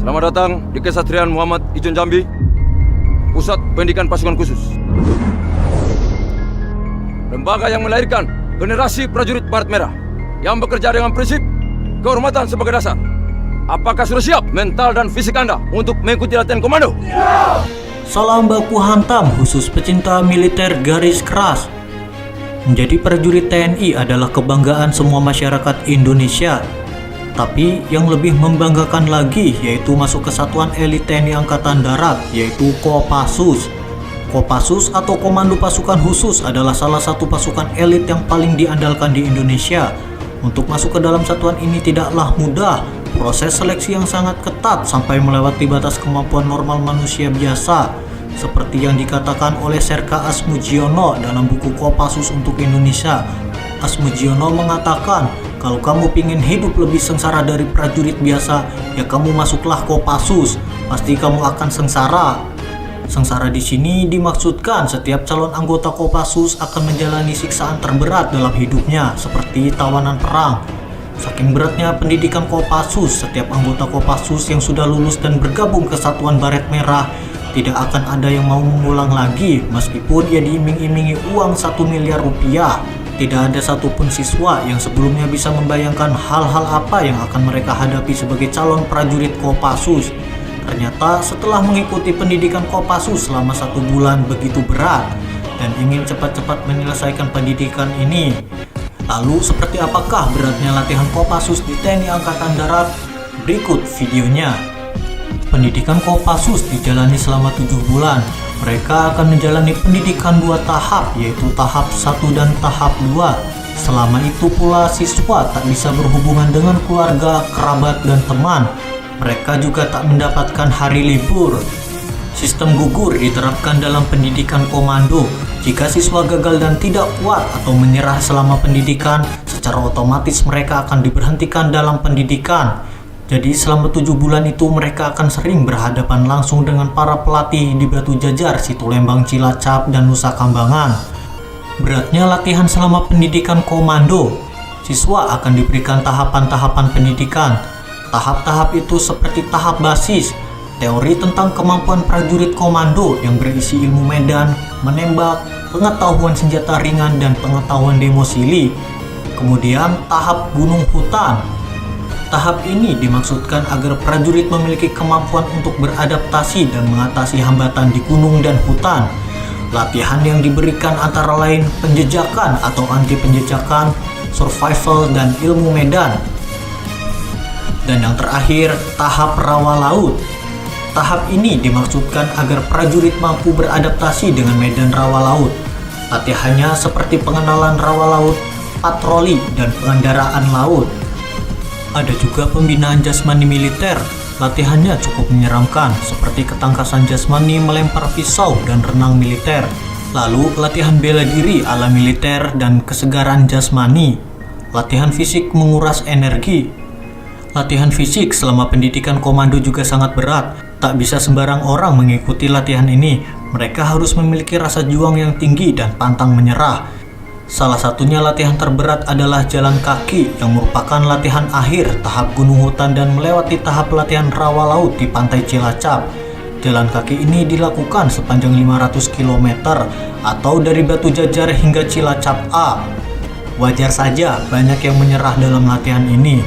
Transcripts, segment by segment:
Selamat datang di Kesatrian Muhammad Ijon Jambi, Pusat Pendidikan Pasukan Khusus. Lembaga yang melahirkan generasi prajurit Baret Merah yang bekerja dengan prinsip kehormatan sebagai dasar. Apakah sudah siap mental dan fisik Anda untuk mengikuti latihan komando? Salam baku hantam khusus pecinta militer garis keras. Menjadi prajurit TNI adalah kebanggaan semua masyarakat Indonesia. Tapi yang lebih membanggakan lagi yaitu masuk ke satuan elit TNI Angkatan Darat, yaitu Kopassus. Kopassus atau Komando Pasukan Khusus adalah salah satu pasukan elit yang paling diandalkan di Indonesia. Untuk masuk ke dalam satuan ini tidaklah mudah. Proses seleksi yang sangat ketat sampai melewati batas kemampuan normal manusia biasa. Seperti yang dikatakan oleh Serka Asmujiono dalam buku Kopassus untuk Indonesia. Asmujiono mengatakan, kalau kamu pingin hidup lebih sengsara dari prajurit biasa, ya kamu masuklah Kopassus. Pasti kamu akan sengsara. Sengsara di sini dimaksudkan setiap calon anggota Kopassus akan menjalani siksaan terberat dalam hidupnya, seperti tawanan perang. Saking beratnya pendidikan Kopassus, setiap anggota Kopassus yang sudah lulus dan bergabung ke Satuan Baret Merah tidak akan ada yang mau mengulang lagi, meskipun ia diiming-imingi uang 1 miliar rupiah. Tidak ada satupun siswa yang sebelumnya bisa membayangkan hal-hal apa yang akan mereka hadapi sebagai calon prajurit Kopassus. Ternyata setelah mengikuti pendidikan Kopassus selama 1 bulan begitu berat dan ingin cepat-cepat menyelesaikan pendidikan ini. Lalu seperti apakah beratnya latihan Kopassus di TNI Angkatan Darat? Berikut videonya. Pendidikan Kopassus dijalani selama 7 bulan. Mereka akan menjalani pendidikan 2 tahap, yaitu tahap 1 dan tahap 2. Selama itu pula siswa tak bisa berhubungan dengan keluarga, kerabat, dan teman. Mereka juga tak mendapatkan hari libur. Sistem gugur diterapkan dalam pendidikan komando. Jika siswa gagal dan tidak kuat atau menyerah selama pendidikan, secara otomatis mereka akan diberhentikan dalam pendidikan. Jadi selama 7 bulan itu mereka akan sering berhadapan langsung dengan para pelatih di Batu Jajar, Situlembang, Cilacap, dan Nusa Kambangan. Beratnya latihan selama pendidikan komando. Siswa akan diberikan tahapan-tahapan pendidikan. Tahap-tahap itu seperti tahap basis, teori tentang kemampuan prajurit komando yang berisi ilmu medan, menembak, pengetahuan senjata ringan, dan pengetahuan demosili. Kemudian tahap gunung hutan. Tahap ini dimaksudkan agar prajurit memiliki kemampuan untuk beradaptasi dan mengatasi hambatan di gunung dan hutan. Latihan yang diberikan antara lain penjejakan atau anti penjejakan, survival, dan ilmu medan. Dan yang terakhir, tahap rawa laut. Tahap ini dimaksudkan agar prajurit mampu beradaptasi dengan medan rawa laut. Latihannya seperti pengenalan rawa laut, patroli, dan pengendaraan laut. Ada juga pembinaan jasmani militer. Latihannya cukup menyeramkan, seperti ketangkasan jasmani, melempar pisau, dan renang militer. Lalu latihan bela diri ala militer dan kesegaran jasmani. Latihan fisik menguras energi. Latihan fisik selama pendidikan komando juga sangat berat. Tak bisa sembarang orang mengikuti latihan ini. Mereka harus memiliki rasa juang yang tinggi dan pantang menyerah. Salah satunya latihan terberat adalah jalan kaki yang merupakan latihan akhir tahap gunung hutan dan melewati tahap latihan rawa laut di pantai Cilacap. Jalan kaki ini dilakukan sepanjang 500 km atau dari Batu Jajar hingga Cilacap A. Wajar saja banyak yang menyerah dalam latihan ini.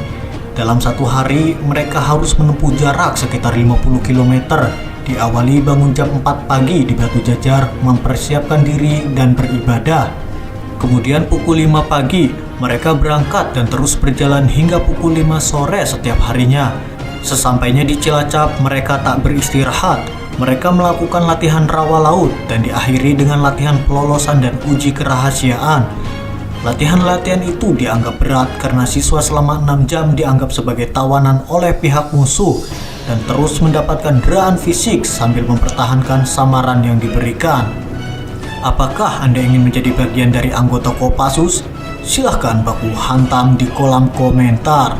Dalam 1 hari mereka harus menempuh jarak sekitar 50 km. Diawali bangun jam 4 pagi di Batu Jajar, mempersiapkan diri dan beribadah. Kemudian pukul 5 pagi, mereka berangkat dan terus berjalan hingga pukul 5 sore setiap harinya. Sesampainya di Cilacap, mereka tak beristirahat. Mereka melakukan latihan rawa laut dan diakhiri dengan latihan pelolosan dan uji kerahasiaan. Latihan-latihan itu dianggap berat karena siswa selama 6 jam dianggap sebagai tawanan oleh pihak musuh dan terus mendapatkan deraan fisik sambil mempertahankan samaran yang diberikan. Apakah Anda ingin menjadi bagian dari anggota Kopassus? Silahkan baku hantam di kolom komentar.